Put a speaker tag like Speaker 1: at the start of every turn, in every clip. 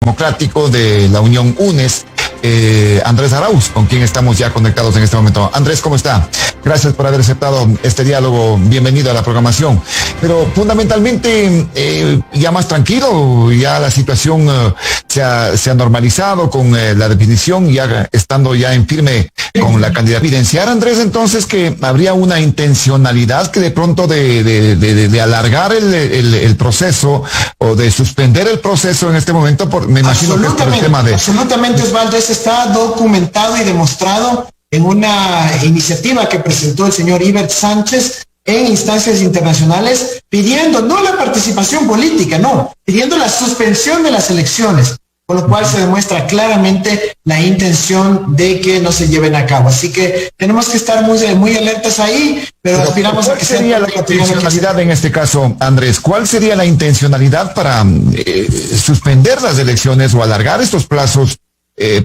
Speaker 1: Democrático de la Unión UNES, Andrés Arauz, con quien estamos ya conectados en este momento. Andrés, ¿cómo está? Gracias por haber aceptado este diálogo. Bienvenido a la programación. Pero fundamentalmente, ya más tranquilo, ya la situación se ha normalizado con la definición, ya estando ya en firme con la candidatura. Evidenciar, Andrés, entonces, que habría una intencionalidad que de pronto de alargar el proceso o de suspender el proceso en este momento, me imagino que es por el tema de...
Speaker 2: Absolutamente, Osvaldo, eso está documentado y demostrado en una iniciativa que presentó el señor Ibert Sánchez en instancias internacionales pidiendo no la participación política, no, pidiendo la suspensión de las elecciones, con lo cual se demuestra claramente la intención de que no se lleven a cabo. Así que tenemos que estar muy alertas ahí, pero aspiramos a que sea...
Speaker 1: ¿Cuál sería la intencionalidad en este caso, Andrés? ¿Cuál sería la intencionalidad para suspender las elecciones o alargar estos plazos?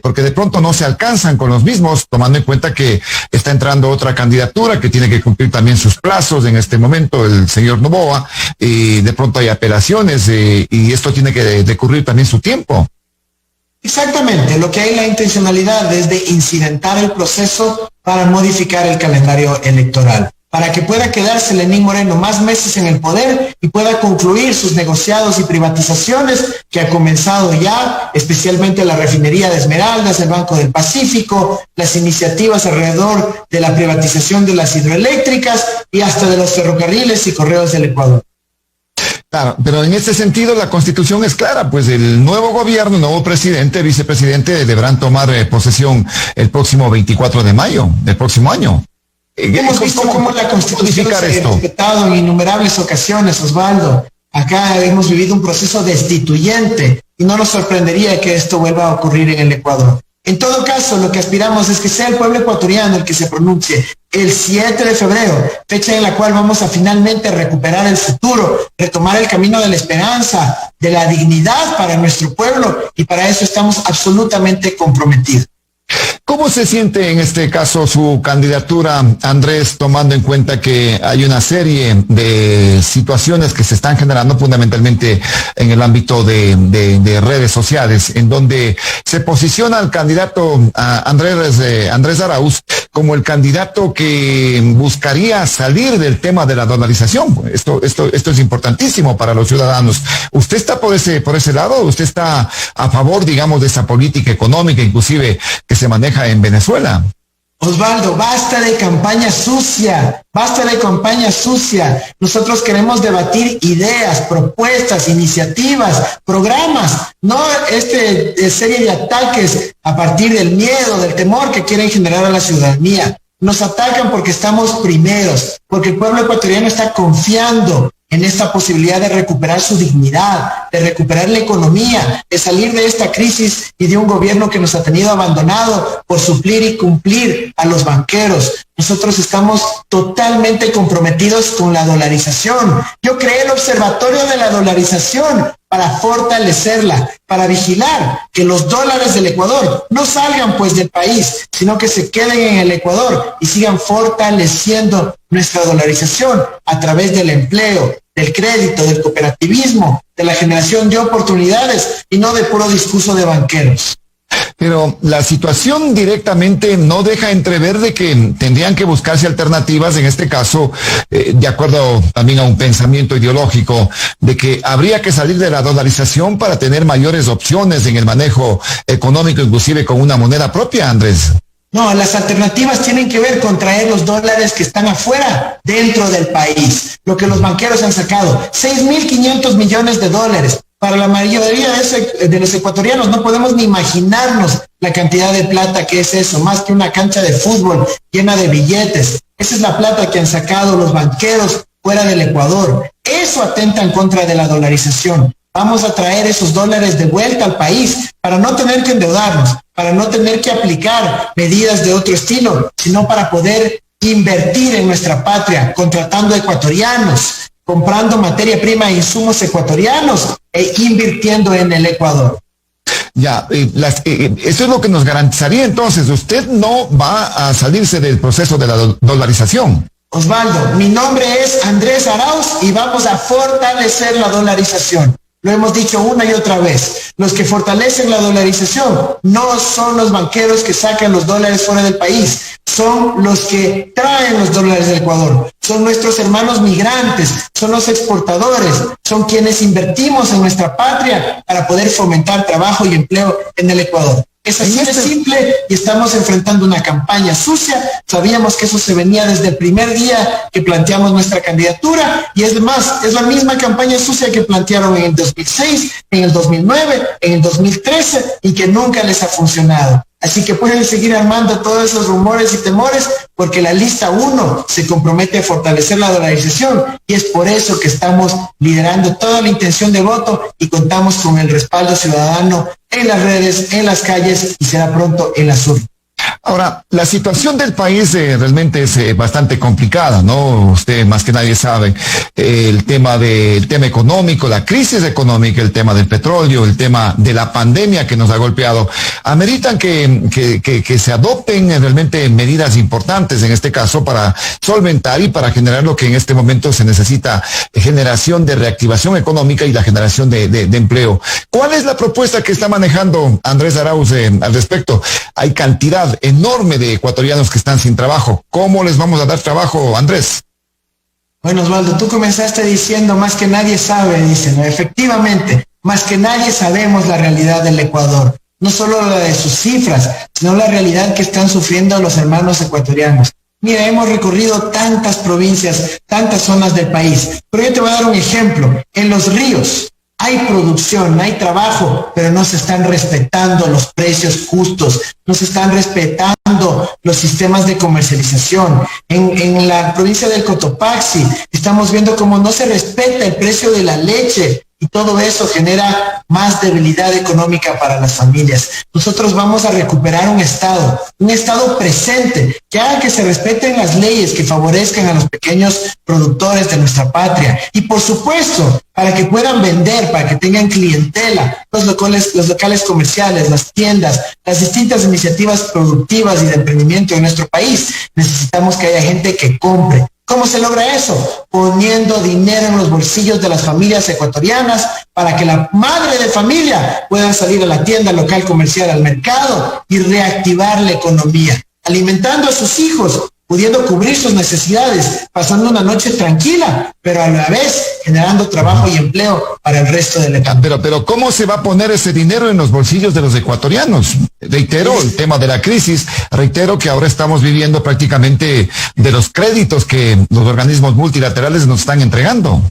Speaker 1: Porque de pronto no se alcanzan con los mismos, tomando en cuenta que está entrando otra candidatura que tiene que cumplir también sus plazos en este momento, el señor Noboa, y de pronto hay apelaciones y esto tiene que decurrir también su tiempo.
Speaker 2: Exactamente, lo que hay la intencionalidad es de incidentar el proceso para modificar el calendario electoral, para que pueda quedarse Lenín Moreno más meses en el poder y pueda concluir sus negociados y privatizaciones que ha comenzado ya, especialmente la refinería de Esmeraldas, el Banco del Pacífico, las iniciativas alrededor de la privatización de las hidroeléctricas y hasta de los ferrocarriles y correos del Ecuador.
Speaker 1: Claro, pero en este sentido la Constitución es clara, pues el nuevo gobierno, el nuevo presidente, vicepresidente deberán tomar posesión el próximo 24 de mayo del próximo año.
Speaker 2: Hemos visto cómo la Constitución se ha respetado en innumerables ocasiones, Osvaldo. Acá hemos vivido un proceso destituyente y no nos sorprendería que esto vuelva a ocurrir en el Ecuador. En todo caso, lo que aspiramos es que sea el pueblo ecuatoriano el que se pronuncie el 7 de febrero, fecha en la cual vamos a finalmente recuperar el futuro, retomar el camino de la esperanza, de la dignidad para nuestro pueblo, y para eso estamos absolutamente comprometidos.
Speaker 1: ¿Cómo se siente en este caso su candidatura, Andrés, tomando en cuenta que hay una serie de situaciones que se están generando fundamentalmente en el ámbito de redes sociales, en donde se posiciona al candidato Andrés Arauz como el candidato que buscaría salir del tema de la dolarización? Esto es importantísimo para los ciudadanos. ¿Usted está por ese lado? ¿Usted está a favor, digamos, de esa política económica, inclusive, que se maneja en Venezuela?
Speaker 2: Osvaldo, basta de campaña sucia, basta de campaña sucia. Nosotros queremos debatir ideas, propuestas, iniciativas, programas, no serie de ataques a partir del miedo, del temor que quieren generar a la ciudadanía. Nos atacan porque estamos primeros, porque el pueblo ecuatoriano está confiando en esta posibilidad de recuperar su dignidad, de recuperar la economía, de salir de esta crisis y de un gobierno que nos ha tenido abandonado por suplir y cumplir a los banqueros. Nosotros estamos totalmente comprometidos con la dolarización. Yo creé el Observatorio de la Dolarización para fortalecerla, para vigilar que los dólares del Ecuador no salgan pues del país, sino que se queden en el Ecuador y sigan fortaleciendo nuestra dolarización a través del empleo, del crédito, del cooperativismo, de la generación de oportunidades y no de puro discurso de banqueros.
Speaker 1: Pero la situación directamente no deja entrever de que tendrían que buscarse alternativas, en este caso, de acuerdo también a un pensamiento ideológico, de que habría que salir de la dolarización para tener mayores opciones en el manejo económico, inclusive con una moneda propia, Andrés.
Speaker 2: No, las alternativas tienen que ver con traer los dólares que están afuera, dentro del país. Lo que los banqueros han sacado, 6.500 millones de dólares. Para la mayoría de los ecuatorianos no podemos ni imaginarnos la cantidad de plata que es eso, más que una cancha de fútbol llena de billetes. Esa es la plata que han sacado los banqueros fuera del Ecuador. Eso atenta en contra de la dolarización. Vamos a traer esos dólares de vuelta al país para no tener que endeudarnos, para no tener que aplicar medidas de otro estilo, sino para poder invertir en nuestra patria, contratando ecuatorianos, comprando materia prima e insumos ecuatorianos e invirtiendo en el Ecuador.
Speaker 1: Ya, eso es lo que nos garantizaría entonces. Usted no va a salirse del proceso de la dolarización.
Speaker 2: Osvaldo, mi nombre es Andrés Arauz y vamos a fortalecer la dolarización. Lo hemos dicho una y otra vez. Los que fortalecen la dolarización no son los banqueros que sacan los dólares fuera del país, son los que traen los dólares del Ecuador, son nuestros hermanos migrantes, son los exportadores, son quienes invertimos en nuestra patria para poder fomentar trabajo y empleo en el Ecuador. Es así de simple y estamos enfrentando una campaña sucia. Sabíamos que eso se venía desde el primer día que planteamos nuestra candidatura y es más, es la misma campaña sucia que plantearon en el 2006, en el 2009, en el 2013 y que nunca les ha funcionado. Así que pueden seguir armando todos esos rumores y temores porque la lista 1 se compromete a fortalecer la dolarización y es por eso que estamos liderando toda la intención de voto y contamos con el respaldo ciudadano en las redes, en las calles y será pronto en las urnas.
Speaker 1: Ahora, la situación del país realmente es bastante complicada, ¿no? Usted más que nadie sabe el tema económico, la crisis económica, el tema del petróleo, el tema de la pandemia que nos ha golpeado. Ameritan que se adopten realmente medidas importantes en este caso para solventar y para generar lo que en este momento se necesita, generación de reactivación económica y la generación de empleo. ¿Cuál es la propuesta que está manejando Andrés Arauz al respecto? Hay cantidad enorme de ecuatorianos que están sin trabajo. ¿Cómo les vamos a dar trabajo, Andrés?
Speaker 2: Bueno, Osvaldo, tú comenzaste diciendo más que nadie sabe, dicen, ¿no? Efectivamente, más que nadie sabemos la realidad del Ecuador. No solo la de sus cifras, sino la realidad que están sufriendo los hermanos ecuatorianos. Mira, hemos recorrido tantas provincias, tantas zonas del país, pero yo te voy a dar un ejemplo. En Los Ríos hay producción, hay trabajo, pero no se están respetando los precios justos, no se están respetando los sistemas de comercialización. En la provincia del Cotopaxi estamos viendo cómo no se respeta el precio de la leche y todo eso genera más debilidad económica para las familias. Nosotros vamos a recuperar un Estado presente, que haga que se respeten las leyes que favorezcan a los pequeños productores de nuestra patria. Y por supuesto, para que puedan vender, para que tengan clientela, los locales comerciales, las tiendas, las distintas iniciativas productivas y de emprendimiento en nuestro país, necesitamos que haya gente que compre. ¿Cómo se logra eso? Poniendo dinero en los bolsillos de las familias ecuatorianas para que la madre de familia pueda salir a la tienda local comercial, al mercado y reactivar la economía, alimentando a sus hijos, pudiendo cubrir sus necesidades, pasando una noche tranquila, pero a la vez generando trabajo y empleo para el resto del Ecuador.
Speaker 1: Pero ¿cómo se va a poner ese dinero en los bolsillos de los ecuatorianos? Reitero, el tema de la crisis, reitero que ahora estamos viviendo prácticamente de los créditos que los organismos multilaterales nos están entregando.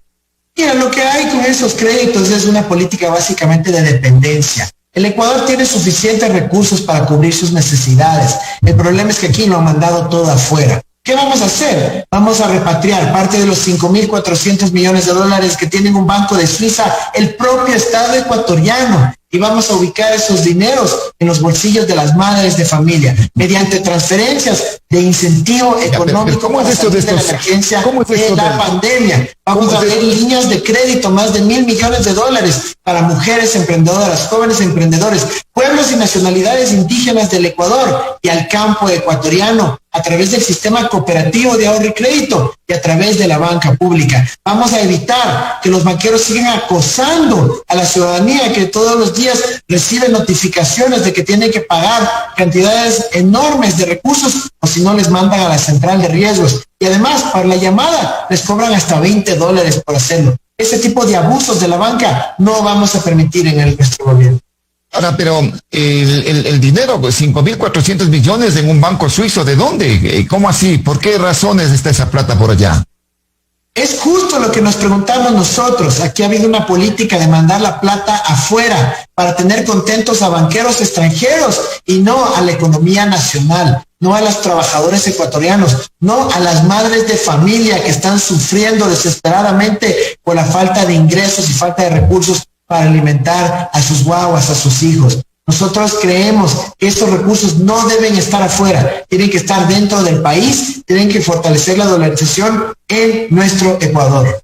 Speaker 2: Mira, lo que hay con esos créditos es una política básicamente de dependencia. El Ecuador tiene suficientes recursos para cubrir sus necesidades. El problema es que aquí lo han mandado todo afuera. ¿Qué vamos a hacer? Vamos a repatriar parte de los 5.400 millones de dólares que tiene un banco de Suiza, el propio Estado ecuatoriano, y vamos a ubicar esos dineros en los bolsillos de las madres de familia, mediante transferencias de incentivo económico.
Speaker 1: ¿Cómo es esto de la
Speaker 2: emergencia de la pandemia? Vamos a ver líneas de crédito, más de 1.000 millones de dólares para mujeres emprendedoras, jóvenes emprendedores, pueblos y nacionalidades indígenas del Ecuador y al campo ecuatoriano, a través del sistema cooperativo de ahorro y crédito y a través de la banca pública. Vamos a evitar que los banqueros sigan acosando a la ciudadanía que todos los días recibe notificaciones de que tienen que pagar cantidades enormes de recursos o si no les mandan a la central de riesgos. Y además, para la llamada les cobran hasta $20 por hacerlo. Ese tipo de abusos de la banca no vamos a permitir en nuestro gobierno.
Speaker 1: Ahora, pero el dinero, 5.400 millones en un banco suizo, ¿de dónde? ¿Cómo así? ¿Por qué razones está esa plata por allá?
Speaker 2: Es justo lo que nos preguntamos nosotros. Aquí ha habido una política de mandar la plata afuera para tener contentos a banqueros extranjeros y no a la economía nacional, no a los trabajadores ecuatorianos, no a las madres de familia que están sufriendo desesperadamente por la falta de ingresos y falta de recursos para alimentar a sus guaguas, a sus hijos. Nosotros creemos que estos recursos no deben estar afuera, tienen que estar dentro del país, tienen que fortalecer la dolarización en nuestro Ecuador.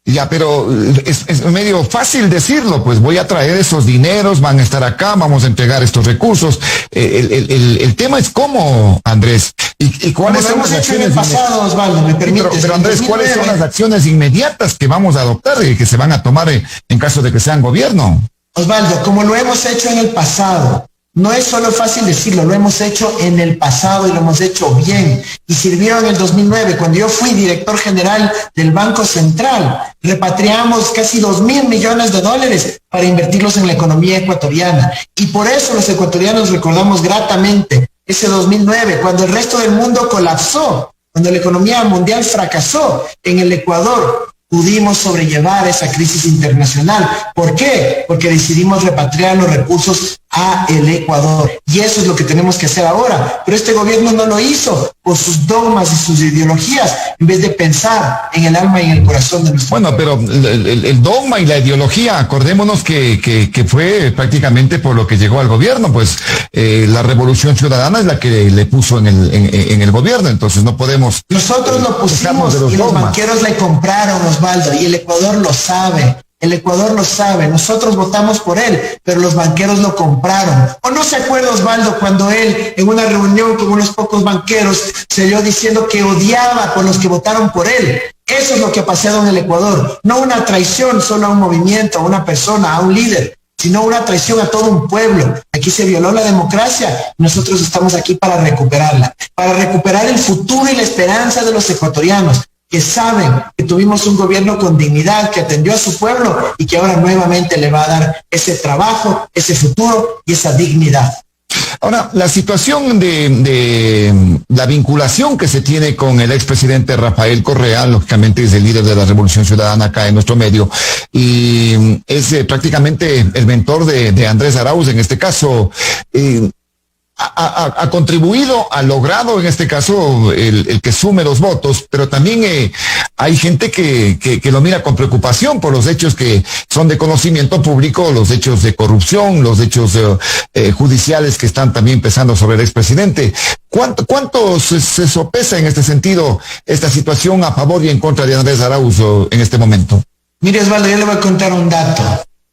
Speaker 1: Ya, pero es medio fácil decirlo, pues voy a traer esos dineros, van a estar acá, vamos a entregar estos recursos. El tema es cómo, Andrés, y cuáles son las acciones.
Speaker 2: En el pasado, Osvaldo, me permites.
Speaker 1: Pero Andrés, ¿cuáles son las acciones inmediatas que vamos a adoptar y que se van a tomar en caso de que sean gobierno?
Speaker 2: Osvaldo, como lo hemos hecho en el pasado, no es solo fácil decirlo, lo hemos hecho en el pasado y lo hemos hecho bien. Y sirvió en el 2009, cuando yo fui director general del Banco Central. Repatriamos casi $2.000 millones para invertirlos en la economía ecuatoriana. Y por eso los ecuatorianos recordamos gratamente ese 2009, cuando el resto del mundo colapsó, cuando la economía mundial fracasó. En el Ecuador pudimos sobrellevar esa crisis internacional. ¿Por qué? Porque decidimos repatriar los recursos a el Ecuador. Y eso es lo que tenemos que hacer ahora. Pero este gobierno no lo hizo por sus dogmas y sus ideologías, en vez de pensar en el alma y en el corazón de nuestro
Speaker 1: pueblo. Pero el dogma y la ideología, acordémonos que fue prácticamente por lo que llegó al gobierno, pues la Revolución Ciudadana es la que le puso en el gobierno, entonces no podemos...
Speaker 2: Nosotros lo pusimos y los banqueros le compraron, Osvaldo, y el Ecuador lo sabe. El Ecuador lo sabe, nosotros votamos por él, pero los banqueros lo compraron. ¿O no se acuerda, Osvaldo, cuando él, en una reunión con unos pocos banqueros, salió diciendo que odiaba por los que votaron por él? Eso es lo que ha pasado en el Ecuador. No una traición solo a un movimiento, a una persona, a un líder, sino una traición a todo un pueblo. Aquí se violó la democracia. Nosotros estamos aquí para recuperarla, para recuperar el futuro y la esperanza de los ecuatorianos, que saben que tuvimos un gobierno con dignidad, que atendió a su pueblo y que ahora nuevamente le va a dar ese trabajo, ese futuro y esa dignidad.
Speaker 1: Ahora, la situación de la vinculación que se tiene con el expresidente Rafael Correa, lógicamente es el líder de la Revolución Ciudadana acá en nuestro medio, y es prácticamente el mentor de Andrés Arauz en este caso. Ha contribuido, ha logrado en este caso el que sume los votos, pero también hay gente que lo mira con preocupación por los hechos que son de conocimiento público, los hechos de corrupción, los hechos judiciales que están también pesando sobre el expresidente. ¿Cuánto se sopesa en este sentido esta situación a favor y en contra de Andrés Arauz en este momento?
Speaker 2: Mire, Osvaldo, yo le voy a contar un dato.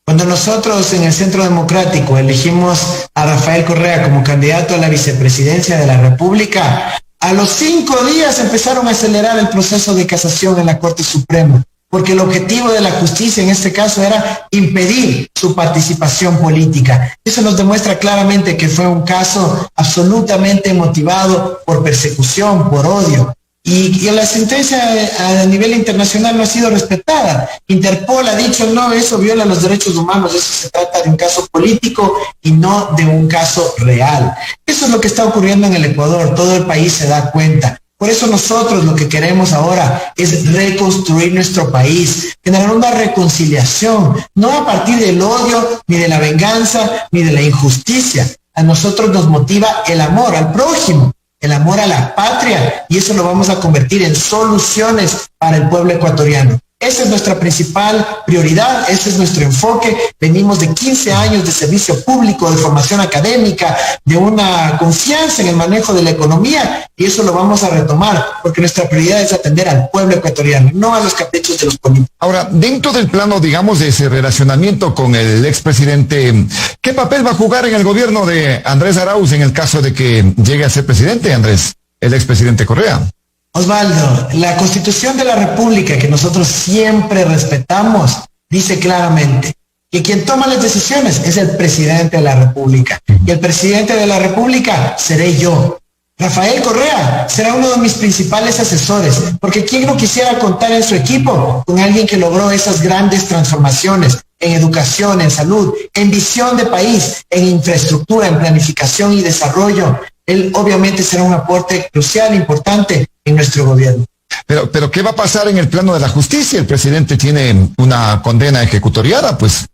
Speaker 2: Cuando nosotros en el Centro Democrático elegimos a Rafael Correa como candidato a la vicepresidencia de la República, a los 5 días empezaron a acelerar el proceso de casación en la Corte Suprema, porque el objetivo de la justicia en este caso era impedir su participación política. Eso nos demuestra claramente que fue un caso absolutamente motivado por persecución, por odio. Y la sentencia a nivel internacional no ha sido respetada. Interpol ha dicho, no, eso viola los derechos humanos, eso se trata de un caso político y no de un caso real. Eso es lo que está ocurriendo en el Ecuador, todo el país se da cuenta. Por eso nosotros lo que queremos ahora es reconstruir nuestro país, generar una reconciliación, no a partir del odio, ni de la venganza, ni de la injusticia. A nosotros nos motiva el amor al prójimo, el amor a la patria, y eso lo vamos a convertir en soluciones para el pueblo ecuatoriano. Esa es nuestra principal prioridad, ese es nuestro enfoque. Venimos de 15 años de servicio público, de formación académica, de una confianza en el manejo de la economía, y eso lo vamos a retomar, porque nuestra prioridad es atender al pueblo ecuatoriano, no a los caprichos de los políticos.
Speaker 1: Ahora, dentro del plano, digamos, de ese relacionamiento con el expresidente, ¿qué papel va a jugar en el gobierno de Andrés Arauz en el caso de que llegue a ser presidente, Andrés, el expresidente Correa?
Speaker 2: Osvaldo, la Constitución de la República, que nosotros siempre respetamos, dice claramente que quien toma las decisiones es el presidente de la República. Y el presidente de la República seré yo. Rafael Correa será uno de mis principales asesores, porque ¿quién no quisiera contar en su equipo con alguien que logró esas grandes transformaciones en educación, en salud, en visión de país, en infraestructura, en planificación y desarrollo? Él obviamente será un aporte crucial, importante en nuestro gobierno.
Speaker 1: Pero ¿qué va a pasar en el plano de la justicia? El presidente tiene una condena ejecutoriada, pues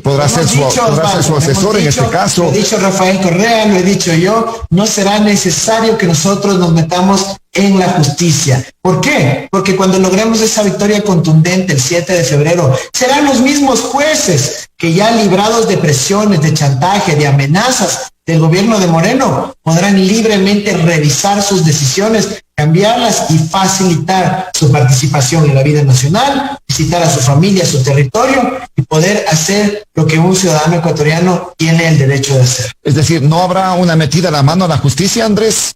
Speaker 1: podrá ser su asesor en este caso.
Speaker 2: Lo ha dicho Rafael Correa, lo he dicho yo, no será necesario que nosotros nos metamos en la justicia. ¿Por qué? Porque cuando logremos esa victoria contundente el 7 de febrero, serán los mismos jueces que ya librados de presiones, de chantaje, de amenazas, del gobierno de Moreno podrán libremente revisar sus decisiones, cambiarlas y facilitar su participación en la vida nacional, visitar a su familia, a su territorio y poder hacer lo que un ciudadano ecuatoriano tiene el derecho de hacer.
Speaker 1: Es decir, ¿no habrá una metida la mano a la justicia, Andrés?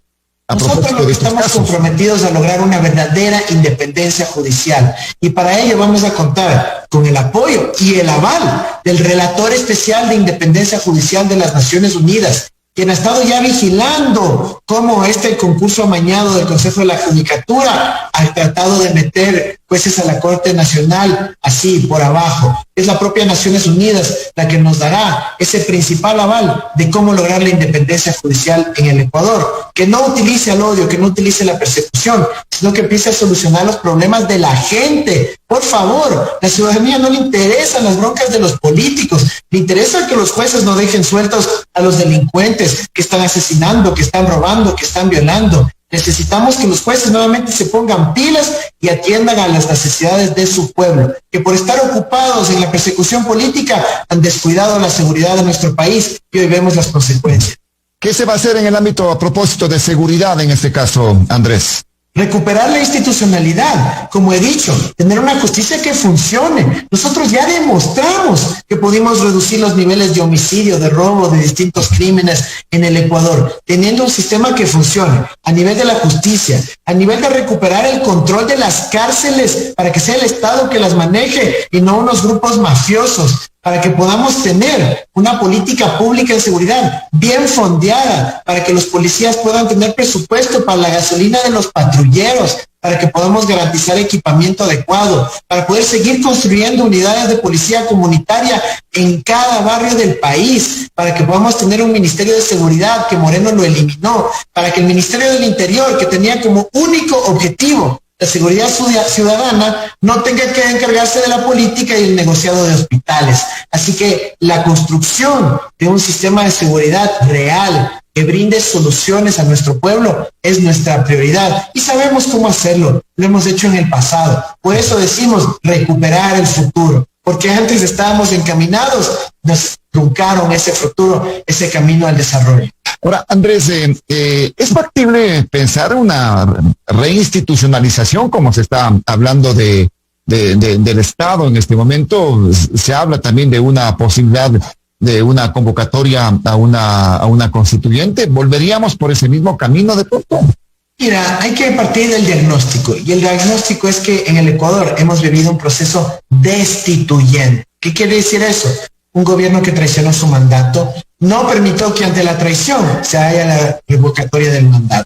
Speaker 2: Nosotros estamos comprometidos a lograr una verdadera independencia judicial y para ello vamos a contar con el apoyo y el aval del relator especial de independencia judicial de las Naciones Unidas, quien ha estado ya vigilando cómo este concurso amañado del Consejo de la Judicatura ha tratado de meter jueces a la Corte Nacional así por abajo. Es la propia Naciones Unidas la que nos dará ese principal aval de cómo lograr la independencia judicial en el Ecuador, que no utilice el odio, que no utilice la persecución, sino que empiece a solucionar los problemas de la gente. Por favor, la ciudadanía no le interesan las broncas de los políticos, le interesa que los jueces no dejen sueltos a los delincuentes que están asesinando, que están robando, que están violando. Necesitamos que los jueces nuevamente se pongan pilas y atiendan a las necesidades de su pueblo, que por estar ocupados en la persecución política han descuidado la seguridad de nuestro país y hoy vemos las consecuencias.
Speaker 1: ¿Qué se va a hacer en el ámbito a propósito de seguridad en este caso, Andrés?
Speaker 2: Recuperar la institucionalidad, como he dicho, tener una justicia que funcione. Nosotros ya demostramos que pudimos reducir los niveles de homicidio, de robo, de distintos crímenes en el Ecuador, teniendo un sistema que funcione a nivel de la justicia, a nivel de recuperar el control de las cárceles para que sea el Estado que las maneje y no unos grupos mafiosos, para que podamos tener una política pública de seguridad bien fondeada, para que los policías puedan tener presupuesto para la gasolina de los patrulleros, para que podamos garantizar equipamiento adecuado, para poder seguir construyendo unidades de policía comunitaria en cada barrio del país, para que podamos tener un Ministerio de Seguridad que Moreno lo eliminó, para que el Ministerio del Interior, que tenía como único objetivo la seguridad ciudadana, no tenga que encargarse de la política y el negociado de hospitales. Así que la construcción de un sistema de seguridad real que brinde soluciones a nuestro pueblo es nuestra prioridad y sabemos cómo hacerlo, lo hemos hecho en el pasado. Por eso decimos recuperar el futuro, porque antes estábamos encaminados, nos truncaron ese futuro, ese camino al desarrollo.
Speaker 1: Ahora, Andrés, ¿es factible pensar una reinstitucionalización como se está hablando del Estado en este momento? Se habla también de una posibilidad de una convocatoria a una constituyente. ¿Volveríamos por ese mismo camino de pronto?
Speaker 2: Mira, hay que partir del diagnóstico, y el diagnóstico es que en el Ecuador hemos vivido un proceso destituyente. ¿Qué quiere decir eso? Un gobierno que traicionó su mandato, no permitió que ante la traición se haya la revocatoria del mandato.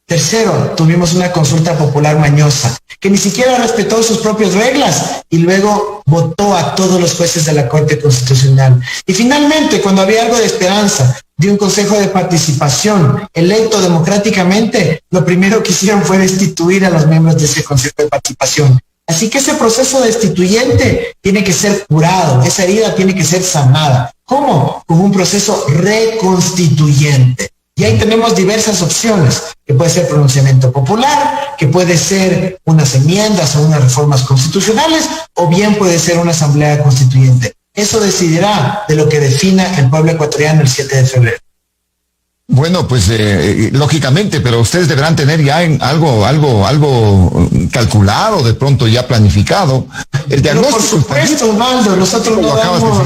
Speaker 2: Tercero, tuvimos una consulta popular mañosa, que ni siquiera respetó sus propias reglas y luego votó a todos los jueces de la Corte Constitucional. Y finalmente, cuando había algo de esperanza de un consejo de participación electo democráticamente, lo primero que hicieron fue destituir a los miembros de ese consejo de participación. Así que ese proceso destituyente tiene que ser curado, esa herida tiene que ser sanada. ¿Cómo? Con un proceso reconstituyente. Y ahí tenemos diversas opciones, que puede ser pronunciamiento popular, que puede ser unas enmiendas o unas reformas constitucionales, o bien puede ser una asamblea constituyente. Eso decidirá de lo que defina el pueblo ecuatoriano el 7 de febrero.
Speaker 1: Bueno, pues lógicamente, pero ustedes deberán tener ya algo calculado, de pronto ya planificado. El diagnóstico.
Speaker 2: Por supuesto, Osvaldo, nosotros no damos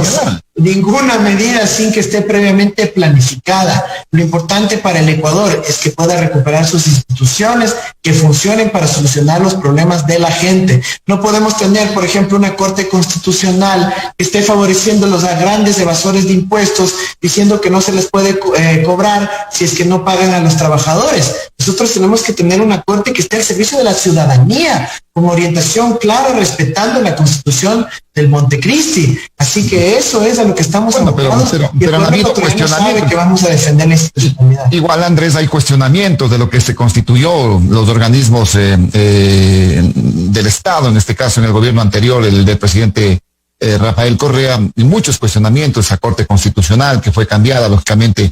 Speaker 2: ninguna medida sin que esté previamente planificada. Lo importante para el Ecuador es que pueda recuperar sus instituciones, que funcionen para solucionar los problemas de la gente. No podemos tener, por ejemplo, una Corte Constitucional que esté favoreciendo a los grandes evasores de impuestos, diciendo que no se les puede cobrar si es que no pagan a los trabajadores. Nosotros tenemos que tener una Corte que esté al servicio de la ciudadanía, con orientación clara, respetando la Constitución del Montecristi. Así que eso es a lo que estamos
Speaker 1: abocados. Pero ha habido cuestionamientos.
Speaker 2: Que vamos a defender la institucionalidad.
Speaker 1: Igual, Andrés, hay cuestionamientos de lo que se constituyó los organismos del Estado, en este caso en el gobierno anterior, el del presidente Rafael Correa, y muchos cuestionamientos, esa Corte Constitucional que fue cambiada, lógicamente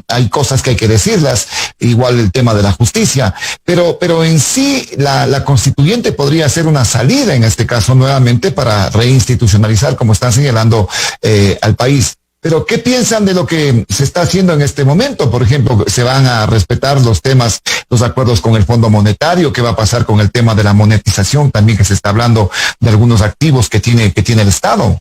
Speaker 1: hay cosas que hay que decirlas, igual el tema de la justicia, pero en sí la constituyente podría ser una salida en este caso nuevamente para reinstitucionalizar, como están señalando, al país. Pero ¿qué piensan de lo que se está haciendo en este momento? Por ejemplo, ¿se van a respetar los temas, los acuerdos con el Fondo Monetario? ¿Qué va a pasar con el tema de la monetización también, que se está hablando de algunos activos que tiene el Estado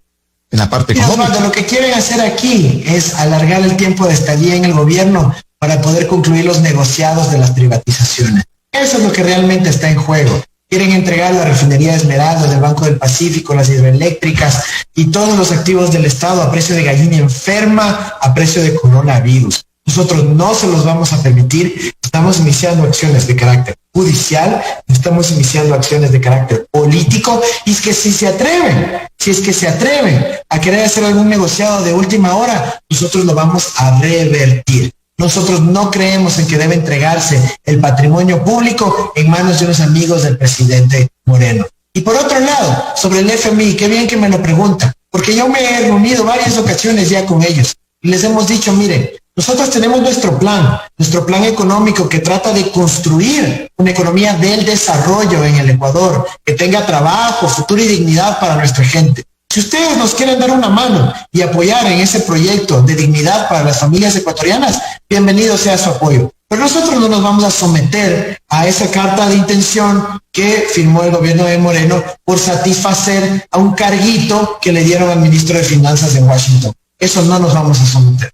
Speaker 1: en la parte económica?
Speaker 2: Osvaldo, lo que quieren hacer aquí es alargar el tiempo de estadía en el gobierno para poder concluir los negociados de las privatizaciones. Eso es lo que realmente está en juego. Quieren entregar la refinería de Esmeralda, del Banco del Pacífico, las hidroeléctricas y todos los activos del Estado a precio de gallina enferma, a precio de coronavirus. Nosotros no se los vamos a permitir. Estamos iniciando acciones de carácter judicial, estamos iniciando acciones de carácter político, y es que si se atreven a querer hacer algún negociado de última hora, nosotros lo vamos a revertir. Nosotros no creemos en que debe entregarse el patrimonio público en manos de unos amigos del presidente Moreno. Y por otro lado, sobre el FMI, qué bien que me lo preguntan, porque yo me he reunido varias ocasiones ya con ellos y les hemos dicho, miren, nosotros tenemos nuestro plan económico que trata de construir una economía del desarrollo en el Ecuador, que tenga trabajo, futuro y dignidad para nuestra gente. Si ustedes nos quieren dar una mano y apoyar en ese proyecto de dignidad para las familias ecuatorianas, bienvenido sea su apoyo. Pero nosotros no nos vamos a someter a esa carta de intención que firmó el gobierno de Moreno por satisfacer a un carguito que le dieron al ministro de Finanzas en Washington. Eso no nos vamos a someter.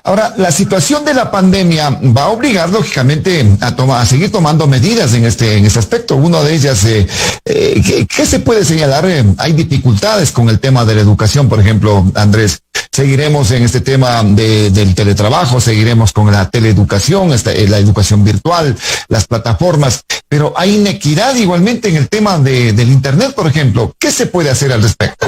Speaker 1: Ahora, la situación de la pandemia va a obligar, lógicamente, a seguir tomando medidas en este aspecto. Una de ellas, ¿qué se puede señalar? Hay dificultades con el tema de la educación, por ejemplo, Andrés. Seguiremos en este tema del teletrabajo, seguiremos con la teleeducación, la educación virtual, las plataformas, pero hay inequidad igualmente en el tema del Internet, por ejemplo. ¿Qué se puede hacer al respecto?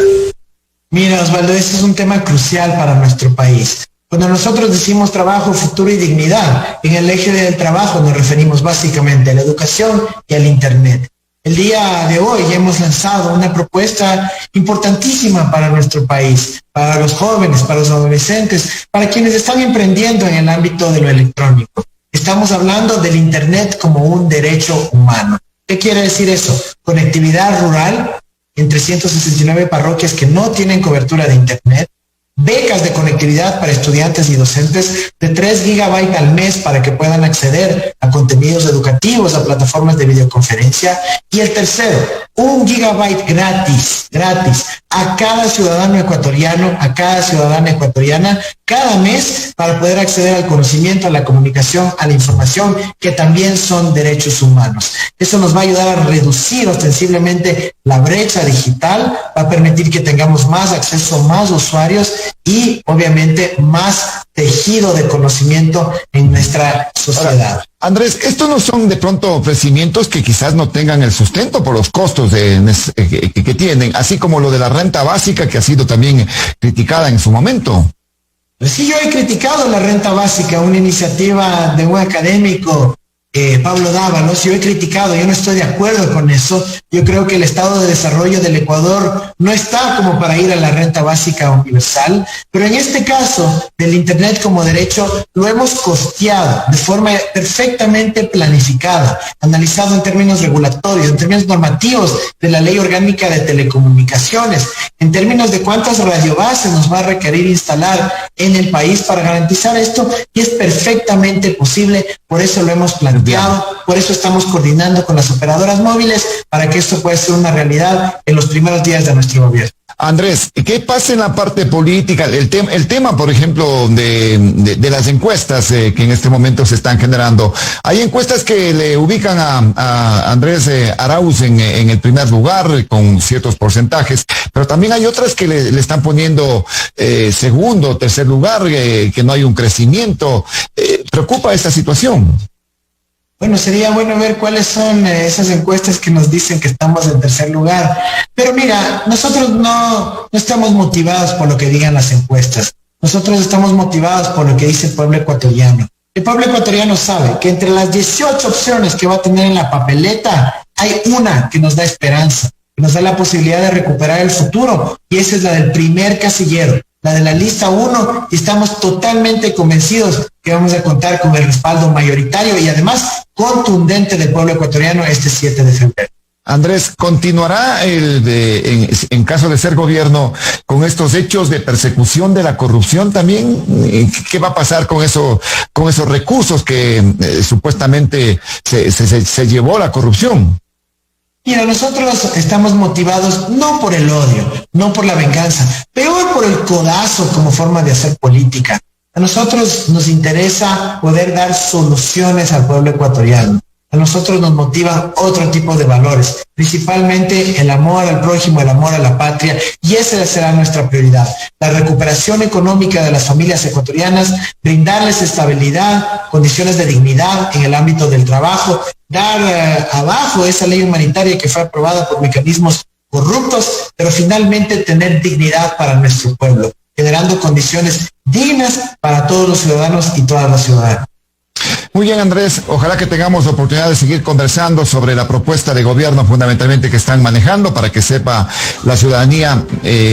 Speaker 2: Mira, Osvaldo, este es un tema crucial para nuestro país. Cuando nosotros decimos trabajo, futuro y dignidad, en el eje del trabajo nos referimos básicamente a la educación y al Internet. El día de hoy hemos lanzado una propuesta importantísima para nuestro país, para los jóvenes, para los adolescentes, para quienes están emprendiendo en el ámbito de lo electrónico. Estamos hablando del Internet como un derecho humano. ¿Qué quiere decir eso? Conectividad rural en 369 parroquias que no tienen cobertura de Internet, becas de conectividad para estudiantes y docentes de 3 gigabytes al mes para que puedan acceder a contenidos educativos, a plataformas de videoconferencia. Y el tercero, 1 gigabyte gratis a cada ciudadano ecuatoriano, a cada ciudadana ecuatoriana, cada mes, para poder acceder al conocimiento, a la comunicación, a la información, que también son derechos humanos. Eso nos va a ayudar a reducir ostensiblemente la brecha digital, va a permitir que tengamos más acceso, más usuarios y obviamente más tejido de conocimiento en nuestra sociedad.
Speaker 1: Ahora, Andrés, estos no son de pronto ofrecimientos que quizás no tengan el sustento por los costos que tienen, así como lo de la renta básica, que ha sido también criticada en su momento.
Speaker 2: Pues sí, yo he criticado la renta básica, una iniciativa de un académico, Pablo Dávalos. Yo he criticado, yo no estoy de acuerdo con eso. Yo creo que el estado de desarrollo del Ecuador no está como para ir a la renta básica universal, pero en este caso del Internet como derecho lo hemos costeado de forma perfectamente planificada, analizado en términos regulatorios, en términos normativos de la Ley Orgánica de Telecomunicaciones, en términos de cuántas radiobases nos va a requerir instalar en el país para garantizar esto, y es perfectamente posible. Por eso lo hemos planteado, por eso estamos coordinando con las operadoras móviles para que esto pueda ser una realidad en los primeros días de nuestro gobierno.
Speaker 1: Andrés, ¿qué pasa en la parte política? El tema, por ejemplo, de las encuestas que en este momento se están generando. Hay encuestas que le ubican a Andrés Arauz en el primer lugar con ciertos porcentajes, pero también hay otras que le están poniendo segundo, tercer lugar, que no hay un crecimiento. ¿Preocupa esta situación?
Speaker 2: Bueno, sería bueno ver cuáles son esas encuestas que nos dicen que estamos en tercer lugar. Pero mira, nosotros no estamos motivados por lo que digan las encuestas. Nosotros estamos motivados por lo que dice el pueblo ecuatoriano. El pueblo ecuatoriano sabe que entre las 18 opciones que va a tener en la papeleta, hay una que nos da esperanza, que nos da la posibilidad de recuperar el futuro, y esa es la del primer casillero, la de la lista 1, y estamos totalmente convencidos que vamos a contar con el respaldo mayoritario y además contundente del pueblo ecuatoriano este 7 de febrero.
Speaker 1: Andrés, ¿continuará en caso de ser gobierno con estos hechos de persecución de la corrupción también? ¿Qué va a pasar con esos recursos que supuestamente se llevó la corrupción?
Speaker 2: Mira, nosotros estamos motivados no por el odio, no por la venganza, peor por el codazo como forma de hacer política. A nosotros nos interesa poder dar soluciones al pueblo ecuatoriano. A nosotros nos motivan otro tipo de valores, principalmente el amor al prójimo, el amor a la patria, y esa será nuestra prioridad. La recuperación económica de las familias ecuatorianas, brindarles estabilidad, condiciones de dignidad en el ámbito del trabajo, dar abajo esa ley humanitaria que fue aprobada por mecanismos corruptos, pero finalmente tener dignidad para nuestro pueblo, generando condiciones dignas para todos los ciudadanos y todas las ciudadanas.
Speaker 1: Muy bien, Andrés, ojalá que tengamos la oportunidad de seguir conversando sobre la propuesta de gobierno fundamentalmente que están manejando para que sepa la ciudadanía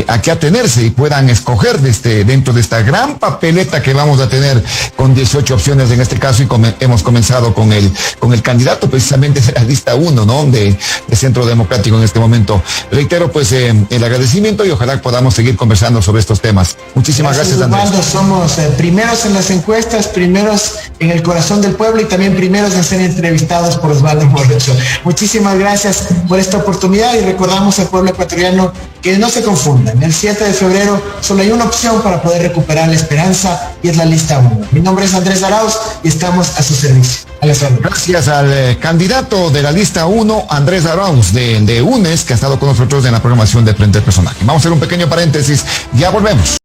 Speaker 1: a qué atenerse y puedan escoger dentro de esta gran papeleta que vamos a tener con 18 opciones en este caso, y hemos comenzado con el candidato precisamente de la lista 1, ¿no? De Centro Democrático en este momento. Reitero pues el agradecimiento y ojalá podamos seguir conversando sobre estos temas. Muchísimas gracias, Andrés.
Speaker 2: Osvaldo, somos primeros en las encuestas, primeros en el corazón del pueblo y también primeros en ser entrevistados por Osvaldo Morocho. Muchísimas gracias por esta oportunidad y recordamos al pueblo ecuatoriano que no se confundan. El 7 de febrero solo hay una opción para poder recuperar la esperanza y es la lista 1. Mi nombre es Andrés Arauz y estamos a su servicio.
Speaker 1: Gracias al candidato de la lista 1, Andrés Arauz, de UNES, que ha estado con nosotros en la programación de Frente al Personaje. Vamos a hacer un pequeño paréntesis, ya volvemos.